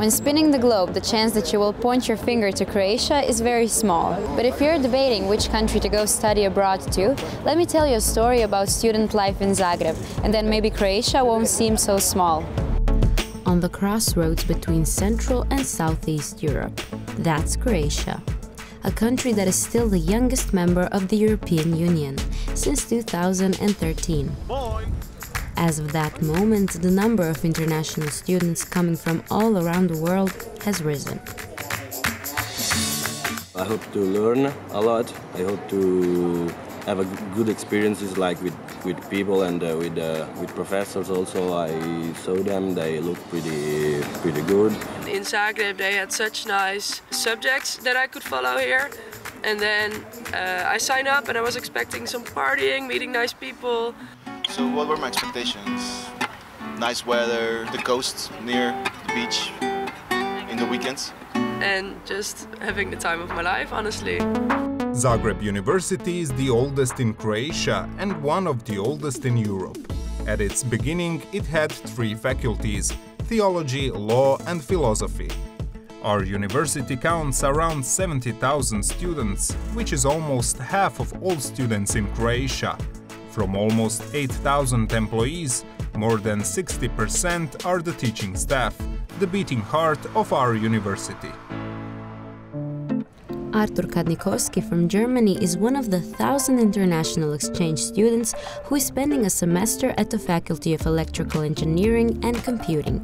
When spinning the globe, the chance that you will point your finger to Croatia is very small. But if you're debating which country to go study abroad to, let me tell you a story about student life in Zagreb, and then maybe Croatia won't seem so small. On the crossroads between Central and Southeast Europe, that's Croatia. A country that is still the youngest member of the European Union, since 2013. As of that moment, the number of international students coming from all around the world has risen. I hope to learn a lot. I hope to have a good experiences like with people and with professors also. I saw them, they look pretty good. In Zagreb they had such nice subjects that I could follow here. And then I signed up and I was expecting some partying, meeting nice people. So what were my expectations? Nice weather, the coast near the beach in the weekends. And just having the time of my life, honestly. Zagreb University is the oldest in Croatia and one of the oldest in Europe. At its beginning, it had 3 faculties: theology, law and philosophy. Our university counts around 70,000 students, which is almost half of all students in Croatia. From almost 8,000 employees, more than 60% are the teaching staff, the beating heart of our university. Artur Kadnikovski from Germany is one of the 1,000 international exchange students who is spending a semester at the Faculty of Electrical Engineering and Computing.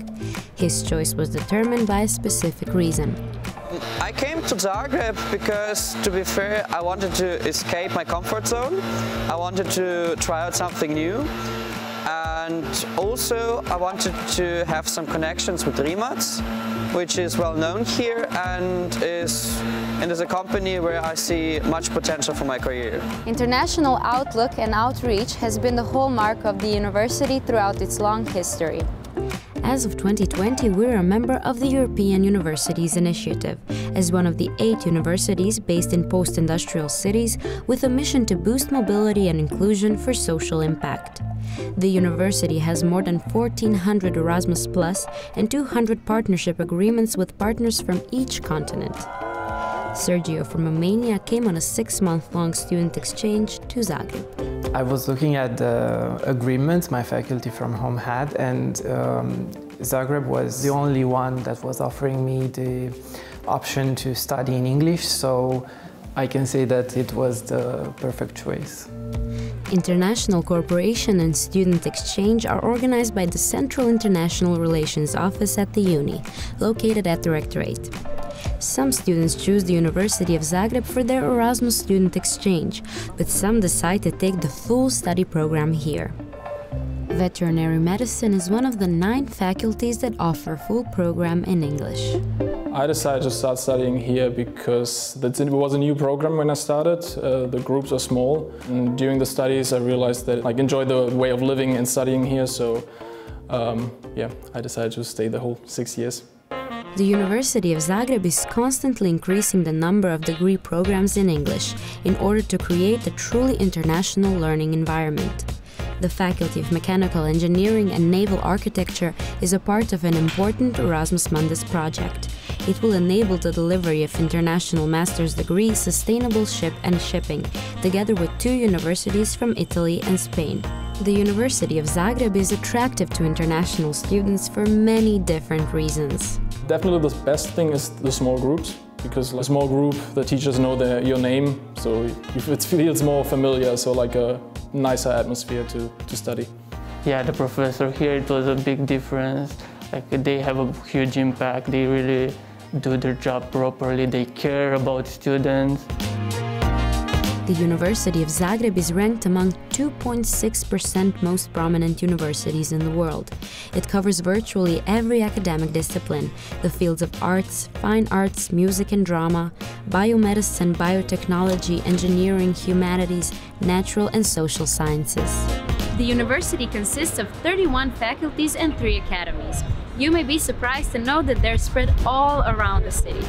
His choice was determined by a specific reason. I came to Zagreb because, to be fair, I wanted to escape my comfort zone. I wanted to try out something new. And also I wanted to have some connections with Rimac, which is well known here and is a company where I see much potential for my career. International outlook and outreach has been the hallmark of the university throughout its long history. As of 2020, we're a member of the European Universities Initiative, as one of the 8 universities based in post-industrial cities with a mission to boost mobility and inclusion for social impact. The university has more than 1,400 Erasmus Plus and 200 partnership agreements with partners from each continent. Sergio from Romania came on a 6-month-long student exchange to Zagreb. I was looking at the agreements my faculty from home had, and Zagreb was the only one that was offering me the option to study in English, so I can say that it was the perfect choice. International cooperation and student exchange are organized by the Central International Relations Office at the Uni, located at the Rectorate. Some students choose the University of Zagreb for their Erasmus student exchange, but some decide to take the full study program here. Veterinary Medicine is one of the 9 faculties that offer full program in English. I decided to start studying here because it was a new program when I started. The groups are small, and during the studies I realized that I enjoy the way of living and studying here, so I decided to stay the whole 6 years. The University of Zagreb is constantly increasing the number of degree programs in English in order to create a truly international learning environment. The Faculty of Mechanical Engineering and Naval Architecture is a part of an important Erasmus Mundus project. It will enable the delivery of international master's degrees, sustainable ship and shipping, together with 2 universities from Italy and Spain. The University of Zagreb is attractive to international students for many different reasons. Definitely the best thing is the small groups, because a small group, the teachers know your name, so it feels more familiar, so like a nicer atmosphere to study. Yeah, the professor here, it was a big difference. Like, they have a huge impact, they really do their job properly, they care about students. The University of Zagreb is ranked among 2.6% most prominent universities in the world. It covers virtually every academic discipline: the fields of arts, fine arts, music and drama, biomedicine, biotechnology, engineering, humanities, natural and social sciences. The university consists of 31 faculties and 3 academies. You may be surprised to know that they're spread all around the city.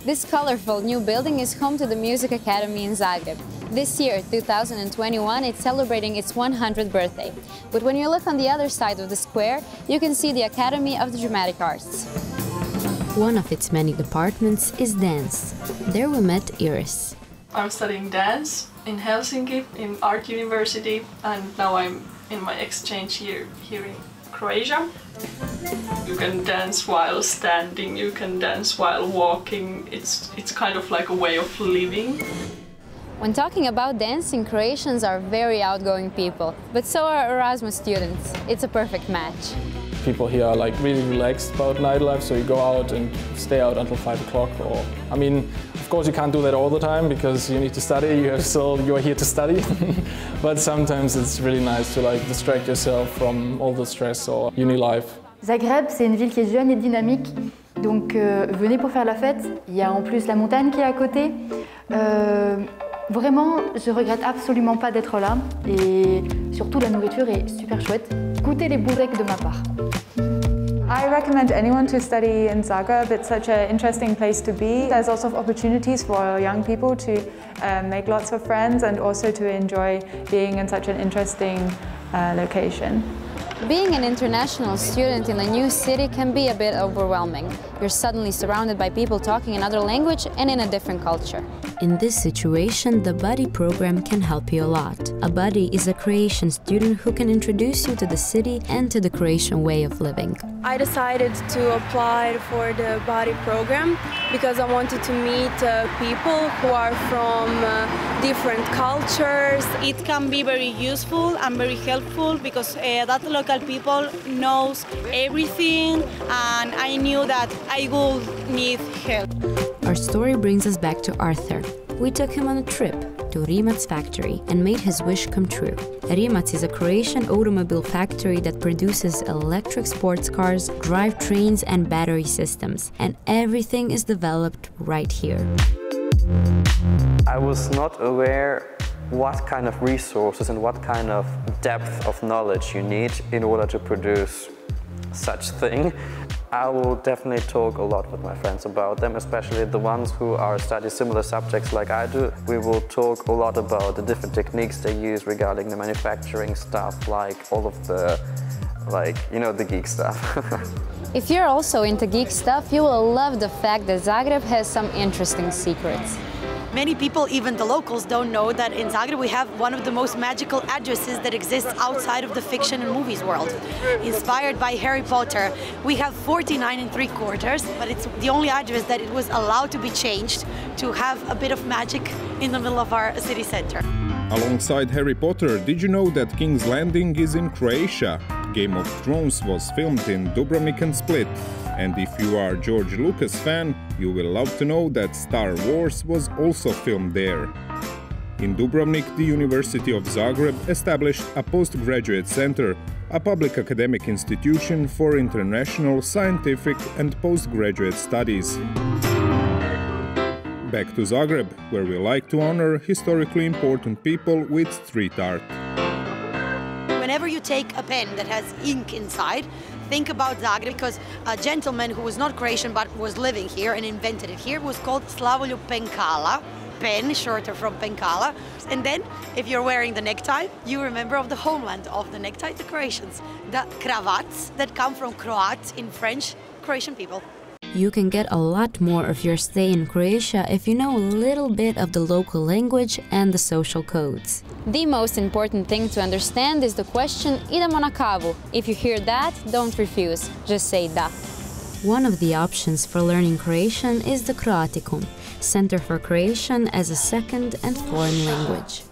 This colorful new building is home to the Music Academy in Zagreb. This year, 2021, it's celebrating its 100th birthday. But when you look on the other side of the square, you can see the Academy of the Dramatic Arts. One of its many departments is dance. There we met Iris. I'm studying dance in Helsinki, in Art University, and now I'm in my exchange year here in Croatia. You can dance while standing, you can dance while walking. It's kind of like a way of living. When talking about dancing, Croatians are very outgoing people, but so are Erasmus students. It's a perfect match. People here are like really relaxed about nightlife, so you go out and stay out until 5 o'clock. Or, I mean, of course you can't do that all the time because you need to study, you're here to study. But sometimes it's really nice to like distract yourself from all the stress or uni life. Zagreb, c'est une ville qui est jeune et dynamique, donc venez pour faire la fête. Il y a en plus la montagne qui est à côté. Vraiment, je regrette absolument pas d'être là et surtout la nourriture est super chouette. Goûtez les boureks de ma part. I recommend anyone to study in Zagreb. It's such an interesting place to be. There's lots of opportunities for young people to make lots of friends and also to enjoy being in such an interesting location. Being an international student in a new city can be a bit overwhelming. You're suddenly surrounded by people talking another language and in a different culture. In this situation, the buddy program can help you a lot. A buddy is a Croatian student who can introduce you to the city and to the Croatian way of living. I decided to apply for the buddy program because I wanted to meet people who are from different cultures. It can be very useful and very helpful because that local people knows everything and I knew that I would need help. Our story brings us back to Arthur. We took him on a trip to Rimac's factory and made his wish come true. Rimac is a Croatian automobile factory that produces electric sports cars, drivetrains and battery systems. And everything is developed right here. I was not aware what kind of resources and what kind of depth of knowledge you need in order to produce such thing. I will definitely talk a lot with my friends about them, especially the ones who are studying similar subjects like I do. We will talk a lot about the different techniques they use regarding the manufacturing stuff, like all of the, the geek stuff. If you're also into geek stuff, you will love the fact that Zagreb has some interesting secrets. Many people, even the locals, don't know that in Zagreb we have one of the most magical addresses that exists outside of the fiction and movies world. Inspired by Harry Potter, we have 49 3/4, but it's the only address that it was allowed to be changed to have a bit of magic in the middle of our city center. Alongside Harry Potter, did you know that King's Landing is in Croatia? Game of Thrones was filmed in Dubrovnik and Split. And if you are a George Lucas fan, you will love to know that Star Wars was also filmed there. In Dubrovnik, the University of Zagreb established a postgraduate center, a public academic institution for international, scientific and postgraduate studies. Back to Zagreb, where we like to honor historically important people with street art. Whenever you take a pen that has ink inside, think about Zagreb, because a gentleman who was not Croatian but was living here and invented it here was called Slavoljub Penkala. Pen, shorter from Penkala. And then, if you're wearing the necktie, you remember of the homeland of the necktie, the Croatians. The cravats that come from Croats in French, Croatian people. You can get a lot more of your stay in Croatia if you know a little bit of the local language and the social codes. The most important thing to understand is the question idemo na kavu. If you hear that, don't refuse, just say da. One of the options for learning Croatian is the Croaticum, Center for Croatian as a second and foreign language.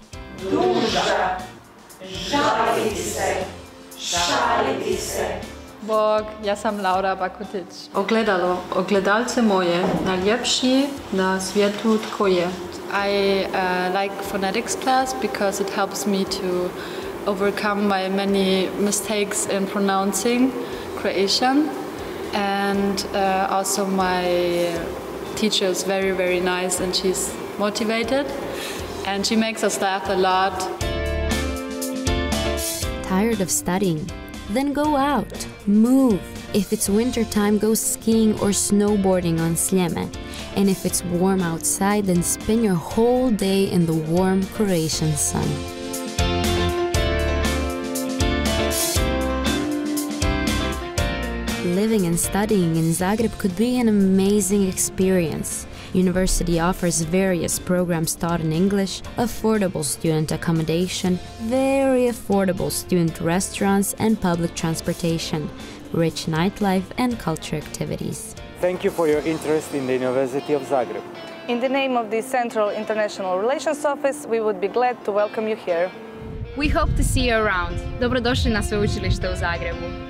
Bog, ja sam Laura Bakutić. Ogledalo, ogledalce moje, najljepši na svijetu tko je. I like phonetics class because it helps me to overcome my many mistakes in pronouncing Croatian. And also my teacher is very, very nice and she's motivated. And she makes us laugh a lot. Tired of studying? Then go out, move. If it's winter time, go skiing or snowboarding on Sljeme. And if it's warm outside, then spend your whole day in the warm Croatian sun. Living and studying in Zagreb could be an amazing experience. University offers various programs taught in English, affordable student accommodation, very affordable student restaurants and public transportation, rich nightlife and culture activities. Thank you for your interest in the University of Zagreb. In the name of the Central International Relations Office, we would be glad to welcome you here. We hope to see you around. Dobrodošli na Sveučilište u Zagrebu.